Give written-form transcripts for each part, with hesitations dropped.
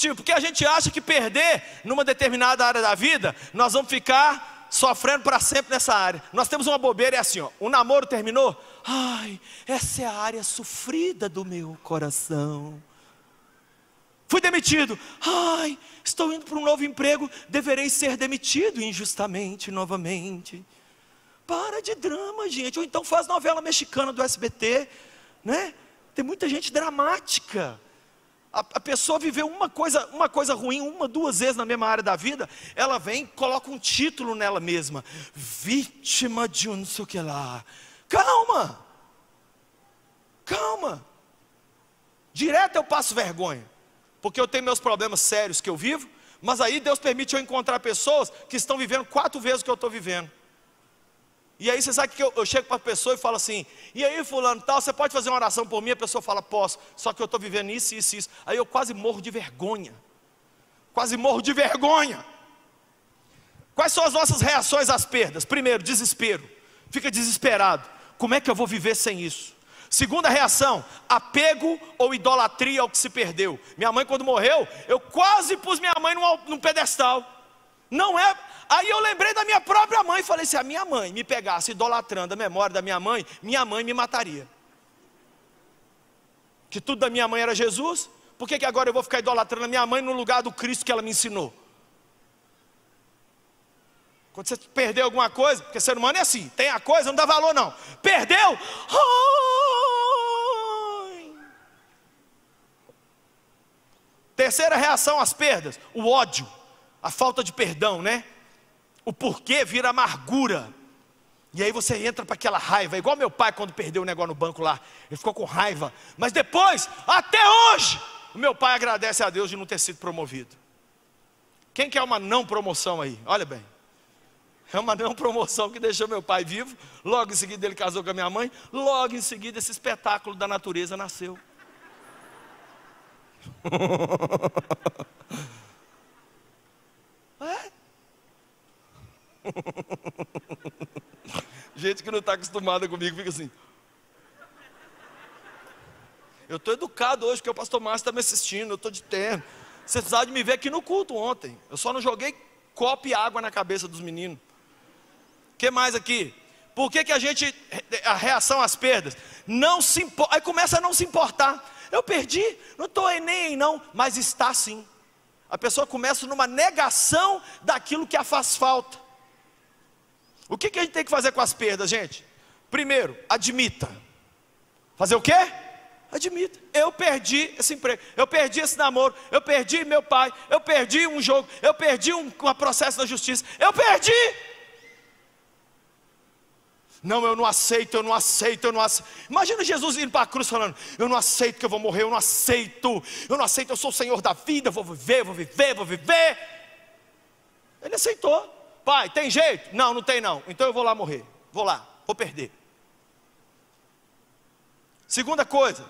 motivo? Porque a gente acha que perder numa determinada área da vida, nós vamos ficar sofrendo para sempre nessa área. Nós temos uma bobeira, é assim, ó, o namoro terminou, ai, essa é a área sofrida do meu coração. Fui demitido, ai, estou indo para um novo emprego, deverei ser demitido injustamente novamente. Para de drama, gente. Ou então faz novela mexicana do SBT, né? Tem muita gente dramática. A pessoa viveu uma coisa ruim, uma, duas vezes na mesma área da vida, ela vem e coloca um título nela mesma, vítima de um não sei o que lá. Calma, calma. Direto eu passo vergonha, porque eu tenho meus problemas sérios que eu vivo, mas aí Deus permite eu encontrar pessoas que estão vivendo 4 vezes o que eu estou vivendo. E aí você sabe que eu chego para a pessoa e falo assim, e aí fulano tal, você pode fazer uma oração por mim? A pessoa fala, posso, só que eu estou vivendo isso, isso, isso. Aí eu quase morro de vergonha. Quase morro de vergonha. Quais são as nossas reações às perdas? Primeiro, desespero. Fica desesperado. Como é que eu vou viver sem isso? Segunda reação, apego ou idolatria ao que se perdeu. Minha mãe quando morreu, eu quase pus minha mãe num pedestal. Não é... Aí eu lembrei da minha própria mãe e falei, se a minha mãe me pegasse idolatrando a memória da minha mãe me mataria. Que tudo da minha mãe era Jesus, por que agora eu vou ficar idolatrando a minha mãe no lugar do Cristo que ela me ensinou? Quando você perdeu alguma coisa, porque ser humano é assim, tem a coisa, não dá valor não. Perdeu? Ai. Terceira reação às perdas, o ódio, a falta de perdão, né? O porquê vira amargura. E aí você entra para aquela raiva. Igual meu pai quando perdeu o negócio no banco lá. Ele ficou com raiva. Mas depois, até hoje, o meu pai agradece a Deus de não ter sido promovido. Quem quer uma não promoção aí? Olha bem. É uma não promoção que deixou meu pai vivo. Logo em seguida ele casou com a minha mãe. Logo em seguida esse espetáculo da natureza nasceu. É? Gente que não está acostumada comigo fica assim. Eu estou educado hoje porque o pastor Márcio está me assistindo. Eu estou de terno. Você precisava de me ver aqui no culto ontem. Eu só não joguei copo e água na cabeça dos meninos. O que mais aqui? Por que a reação às perdas? Não se importa. Aí começa a não se importar. Eu perdi, não estou nem aí não. Mas está sim. A pessoa começa numa negação daquilo que a faz falta. O que a gente tem que fazer com as perdas, gente? Primeiro, admita. Fazer o quê? Admita. Eu perdi esse emprego, eu perdi esse namoro, eu perdi meu pai, eu perdi um jogo, eu perdi um processo na justiça, eu perdi. Não, eu não aceito, eu não aceito, eu não aceito. Imagina Jesus indo para a cruz falando, eu não aceito que eu vou morrer, eu não aceito, eu sou o Senhor da vida, eu vou viver, vou viver, vou viver. Ele aceitou. Pai, tem jeito? Não, não tem não. Então eu vou lá morrer. Vou lá, vou perder. Segunda coisa.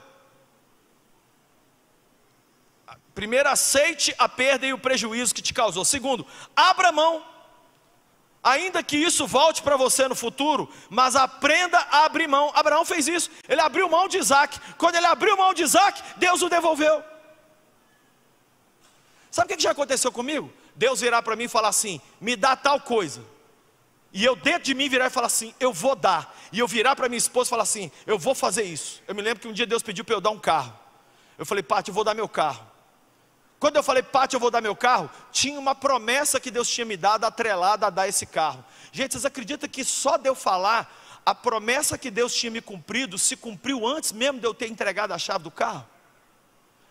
Primeiro, aceite a perda e o prejuízo que te causou. Segundo, abra mão. Ainda que isso volte para você no futuro, mas aprenda a abrir mão. Abraão fez isso. Ele abriu mão de Isaac. Quando ele abriu mão de Isaac, Deus o devolveu. Sabe o que já aconteceu comigo? Deus virar para mim e falar assim, me dá tal coisa. E eu dentro de mim virar e falar assim, eu vou dar. E eu virar para minha esposa e falar assim, eu vou fazer isso. Eu me lembro que um dia Deus pediu para eu dar um carro. Eu falei, Pati, eu vou dar meu carro. Quando eu falei, Pati, eu vou dar meu carro, tinha uma promessa que Deus tinha me dado, atrelada a dar esse carro. Gente, vocês acreditam que só de eu falar, a promessa que Deus tinha me cumprido, se cumpriu antes mesmo de eu ter entregado a chave do carro?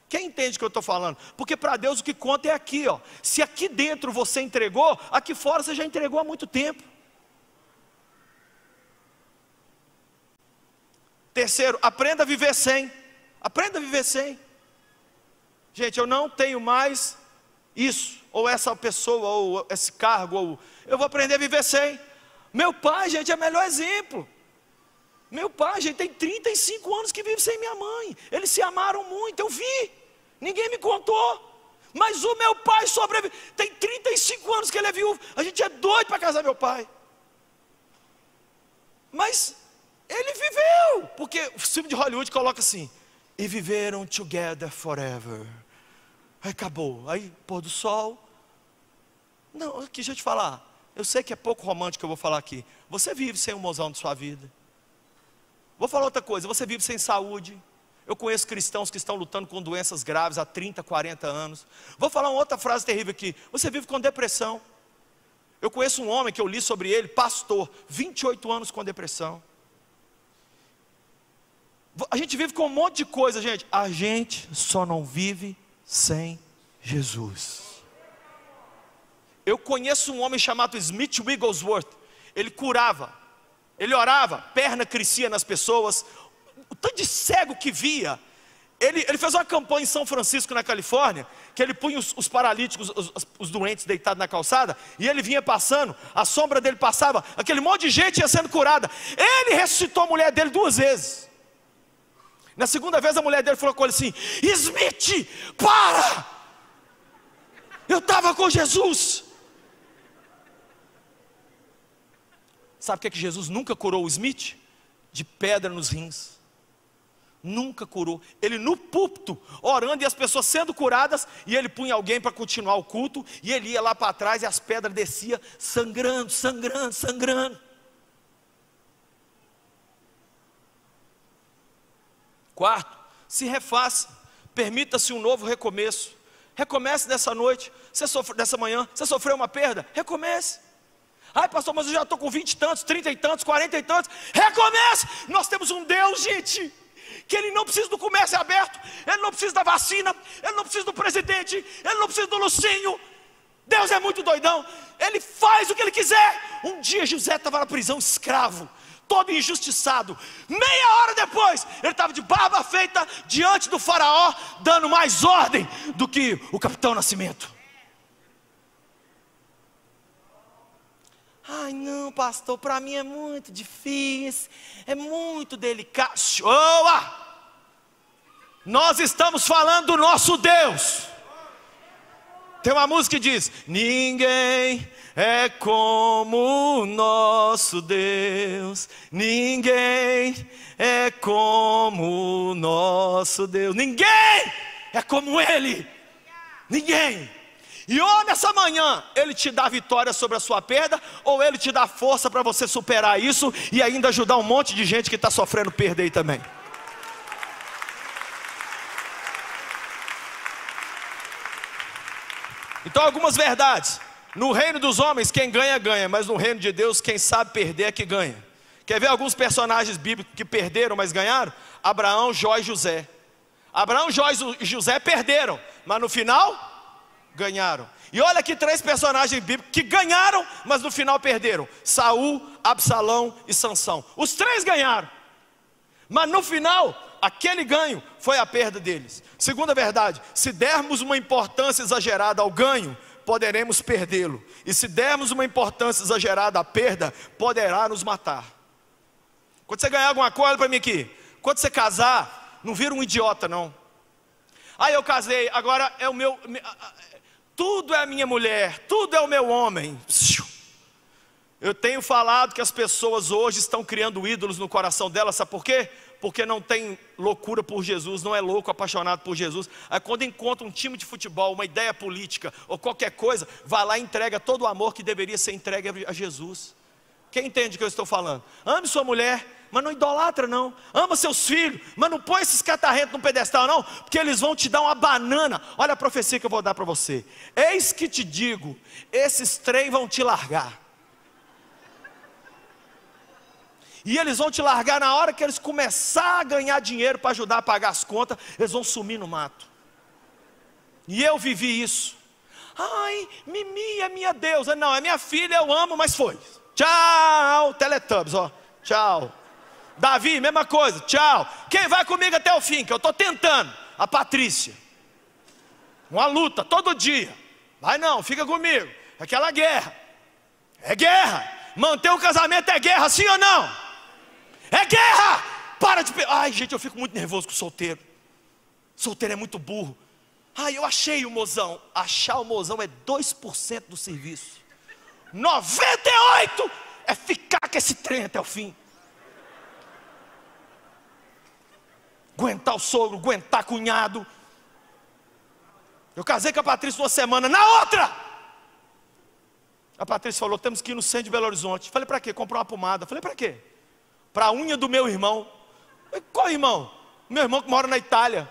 Quem entende o que eu estou falando? Porque para Deus o que conta é aqui, ó. Se aqui dentro você entregou, aqui fora você já entregou há muito tempo. Terceiro, aprenda a viver sem. Aprenda a viver sem. Gente, eu não tenho mais isso, ou essa pessoa, ou esse cargo, ou eu vou aprender a viver sem. Meu pai, gente, é o melhor exemplo. Meu pai, gente, tem 35 anos que vive sem minha mãe. Eles se amaram muito, eu vi. Ninguém me contou. Mas o meu pai sobreviveu. Tem 35 anos que ele é viúvo. A gente é doido para casar meu pai. Mas ele viveu. Porque o filme de Hollywood coloca assim, e viveram together forever. Aí acabou, aí pôr do sol. Não, aqui, deixa eu te falar. Eu sei que é pouco romântico que eu vou falar aqui. Você vive sem um mozão de sua vida. Vou falar outra coisa, você vive sem saúde. Eu conheço cristãos que estão lutando com doenças graves há 30, 40 anos. Vou falar uma outra frase terrível aqui. Você vive com depressão. Eu conheço um homem que eu li sobre ele, pastor, 28 anos com depressão. A gente vive com um monte de coisa, gente. A gente só não vive sem Jesus. Eu conheço um homem chamado Smith Wigglesworth. Ele curava, ele orava, perna crescia nas pessoas. O tanto de cego que via. Ele fez uma campanha em São Francisco, na Califórnia, que ele punha os paralíticos, os doentes deitados na calçada, e ele vinha passando, a sombra dele passava, aquele monte de gente ia sendo curada. Ele ressuscitou a mulher dele 2 vezes. Na segunda vez a mulher dele falou com ele assim: Smith, para! Eu estava com Jesus. Sabe o que Jesus nunca curou o Smith? De pedra nos rins. Nunca curou. Ele no púlpito, orando e as pessoas sendo curadas, e ele punha alguém para continuar o culto, e ele ia lá para trás e as pedras desciam, sangrando, sangrando, sangrando. Quarto, se refaça, permita-se um novo recomeço. Recomece nessa noite, dessa manhã, você sofreu uma perda, recomece. Ai pastor, mas eu já estou com 20 e tantos, 30 e tantos, 40 e tantos. Recomece. Nós temos um Deus, gente, que Ele não precisa do comércio aberto, Ele não precisa da vacina, Ele não precisa do presidente, Ele não precisa do Lucinho. Deus é muito doidão, Ele faz o que Ele quiser. Um dia José estava na prisão, escravo, todo injustiçado. Meia hora depois, ele estava de barba feita diante do faraó, dando mais ordem do que o capitão Nascimento. Ai não pastor, para mim é muito difícil, é muito delicado. Shoa! Nós estamos falando do nosso Deus. Tem uma música que diz: ninguém é como o nosso Deus, ninguém é como o nosso Deus, ninguém é como Ele, ninguém. E ou nessa manhã Ele te dá vitória sobre a sua perda, ou Ele te dá força para você superar isso e ainda ajudar um monte de gente que está sofrendo perda aí também. Então algumas verdades. No reino dos homens quem ganha, ganha, mas no reino de Deus quem sabe perder é que ganha. Quer ver alguns personagens bíblicos que perderam, mas ganharam? Abraão, Jó e José. Abraão, Jó e José perderam, mas no final ganharam. E olha aqui 3 personagens bíblicos que ganharam, mas no final perderam: Saul, Absalão e Sansão. Os 3 ganharam, mas no final aquele ganho foi a perda deles. Segunda verdade: se dermos uma importância exagerada ao ganho, poderemos perdê-lo. E se dermos uma importância exagerada à perda, poderá nos matar. Quando você ganhar alguma coisa, olha para mim aqui. Quando você casar, não vira um idiota não. Ah, eu casei, agora é o meu, tudo é a minha mulher, tudo é o meu homem. Eu tenho falado que as pessoas hoje estão criando ídolos no coração delas, sabe por quê? Porque não tem loucura por Jesus, não é louco, apaixonado por Jesus. Aí quando encontra um time de futebol, uma ideia política ou qualquer coisa, vai lá e entrega todo o amor que deveria ser entregue a Jesus. Quem entende o que eu estou falando? Ame sua mulher, mas não idolatra não. Ama seus filhos, mas não põe esses catarrentos no pedestal não, porque eles vão te dar uma banana. Olha a profecia que eu vou dar para você: eis que te digo, esses trem vão te largar. E eles vão te largar na hora que eles começarem a ganhar dinheiro para ajudar a pagar as contas. Eles vão sumir no mato. E eu vivi isso. Ai, Mimi é minha deusa. Não, é minha filha, eu amo, mas foi. Tchau, Teletubbies, ó. Tchau. Davi, mesma coisa, tchau. Quem vai comigo até o fim, que eu estou tentando? A Patrícia. Uma luta, todo dia. Vai não, fica comigo. Aquela guerra. É guerra. Manter o casamento é guerra, sim ou não? É guerra! Para de... Ai gente, eu fico muito nervoso com solteiro. Solteiro é muito burro. Ai, eu achei o mozão. Achar o mozão é 2% do serviço. 98% é ficar com esse trem até o fim. Aguentar o sogro, aguentar cunhado. Eu casei com a Patrícia uma semana, na outra, a Patrícia falou, temos que ir no centro de Belo Horizonte. Falei, para quê? Comprar uma pomada. Falei, para quê? Para a unha do meu irmão. Falei, qual irmão? Meu irmão que mora na Itália.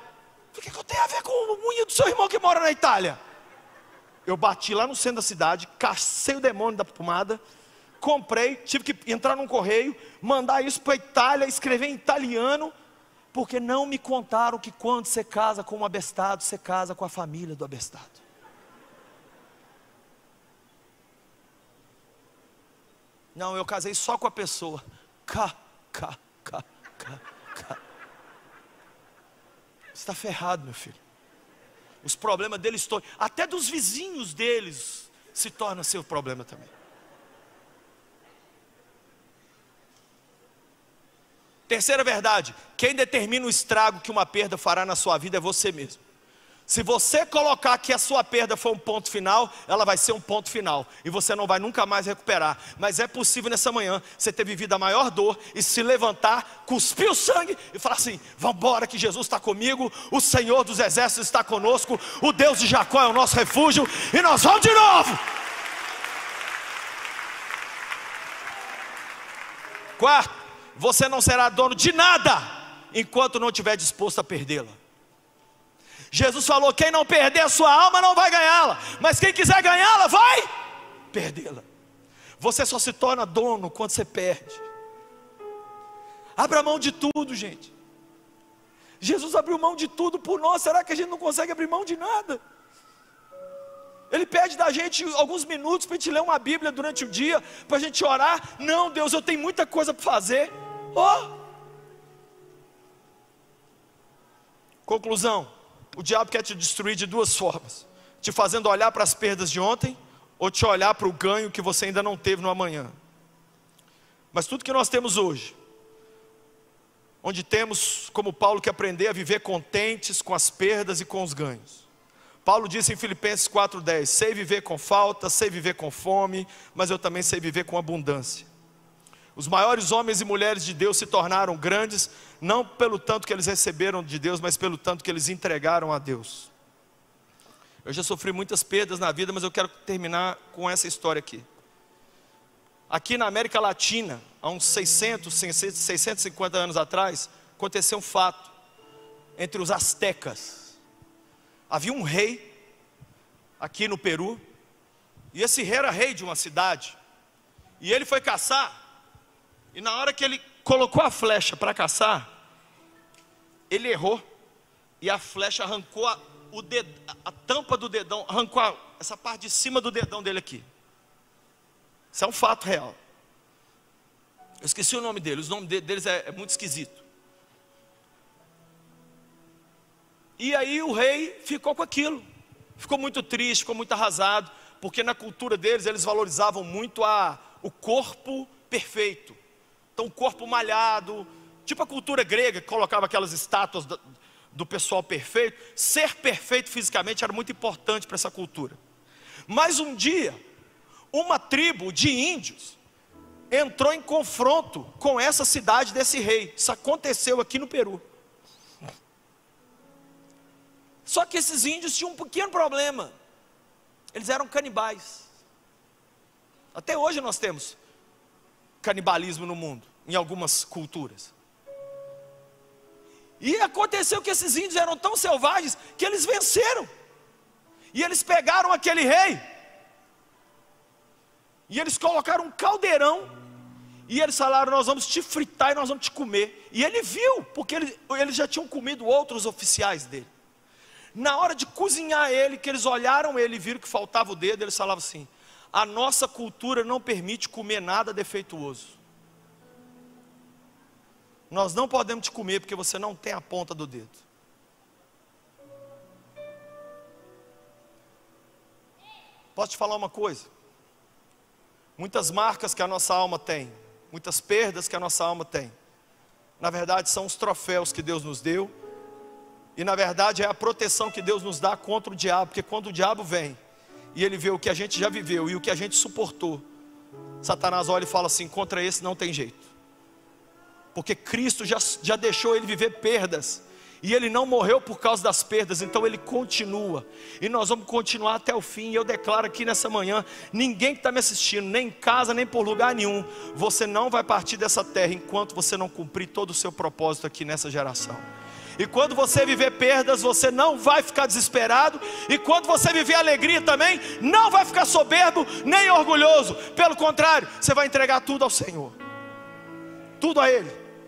Falei, o que eu tenho a ver com a unha do seu irmão que mora na Itália? Eu bati lá no centro da cidade, cacei o demônio da pomada, comprei, tive que entrar num correio, mandar isso para a Itália, escrever em italiano, porque não me contaram que quando você casa com um abestado, você casa com a família do abestado. Não, eu casei só com a pessoa. Você está ferrado, meu filho. Os problemas deles todos, até dos vizinhos deles, se torna seu problema também. Terceira verdade, quem determina o estrago que uma perda fará na sua vida é você mesmo. Se você colocar que a sua perda foi um ponto final, ela vai ser um ponto final, e você não vai nunca mais recuperar. Mas é possível nessa manhã, você ter vivido a maior dor, e se levantar, cuspir o sangue, e falar assim, vamos embora que Jesus está comigo, o Senhor dos exércitos está conosco, o Deus de Jacó é o nosso refúgio, e nós vamos de novo. Quarto, você não será dono de nada, enquanto não estiver disposto a perdê-la. Jesus falou, quem não perder a sua alma não vai ganhá-la, mas quem quiser ganhá-la vai perdê-la. Você só se torna dono quando você perde. Abra mão de tudo, gente. Jesus abriu mão de tudo por nós, será que a gente não consegue abrir mão de nada? Ele pede da gente alguns minutos para a gente ler uma Bíblia durante o dia, para a gente orar. Não, Deus, eu tenho muita coisa para fazer. Conclusão, o diabo quer te destruir de duas formas: te fazendo olhar para as perdas de ontem, ou te olhar para o ganho que você ainda não teve no amanhã. Mas tudo que nós temos hoje, onde temos, como Paulo, que aprender a viver contentes com as perdas e com os ganhos. Paulo disse em Filipenses 4:10, sei viver com falta, sei viver com fome, mas eu também sei viver com abundância. Os maiores homens e mulheres de Deus se tornaram grandes, não pelo tanto que eles receberam de Deus, mas pelo tanto que eles entregaram a Deus. Eu já sofri muitas perdas na vida, mas eu quero terminar com essa história aqui. Aqui na América Latina, há uns 650 anos atrás, aconteceu um fato entre os astecas. Havia um rei aqui no Peru, e esse rei era rei de uma cidade, e ele foi caçar, e na hora que ele colocou a flecha para caçar, ele errou, e a flecha arrancou a tampa do dedão, arrancou essa parte de cima do dedão dele aqui. Isso é um fato real. Eu esqueci o nome deles, o nome deles é muito esquisito. E aí o rei ficou com aquilo, ficou muito triste, ficou muito arrasado, porque na cultura deles, eles valorizavam muito o corpo perfeito. Então o corpo malhado, tipo a cultura grega, que colocava aquelas estátuas do pessoal perfeito. Ser perfeito fisicamente era muito importante para essa cultura. Mas um dia, uma tribo de índios entrou em confronto com essa cidade desse rei. Isso aconteceu aqui no Peru. Só que esses índios tinham um pequeno problema: eles eram canibais. Até hoje nós temos canibalismo no mundo, em algumas culturas. E aconteceu que esses índios eram tão selvagens que eles venceram. E eles pegaram aquele rei, e eles colocaram um caldeirão, e eles falaram, nós vamos te fritar e nós vamos te comer. E ele viu, porque eles já tinham comido outros oficiais dele. Na hora de cozinhar ele, que eles olharam ele e viram que faltava o dedo, eles falavam assim: a nossa cultura não permite comer nada defeituoso. Nós não podemos te comer porque você não tem a ponta do dedo. Posso te falar uma coisa? Muitas marcas que a nossa alma tem, muitas perdas que a nossa alma tem, na verdade são os troféus que Deus nos deu. E na verdade é a proteção que Deus nos dá contra o diabo. Porque quando o diabo vem e ele vê o que a gente já viveu e o que a gente suportou, Satanás olha e fala assim: contra esse não tem jeito. Porque Cristo já deixou ele viver perdas, E Ele não morreu por causa das perdas, então Ele continua. E nós vamos continuar até o fim. E eu declaro aqui nessa manhã, ninguém que está me assistindo, nem em casa, nem por lugar nenhum, você não vai partir dessa terra enquanto você não cumprir todo o seu propósito aqui nessa geração. E quando você viver perdas, você não vai ficar desesperado. E quando você viver alegria também, não vai ficar soberbo, nem orgulhoso. Pelo contrário, você vai entregar tudo ao Senhor. Tudo a Ele.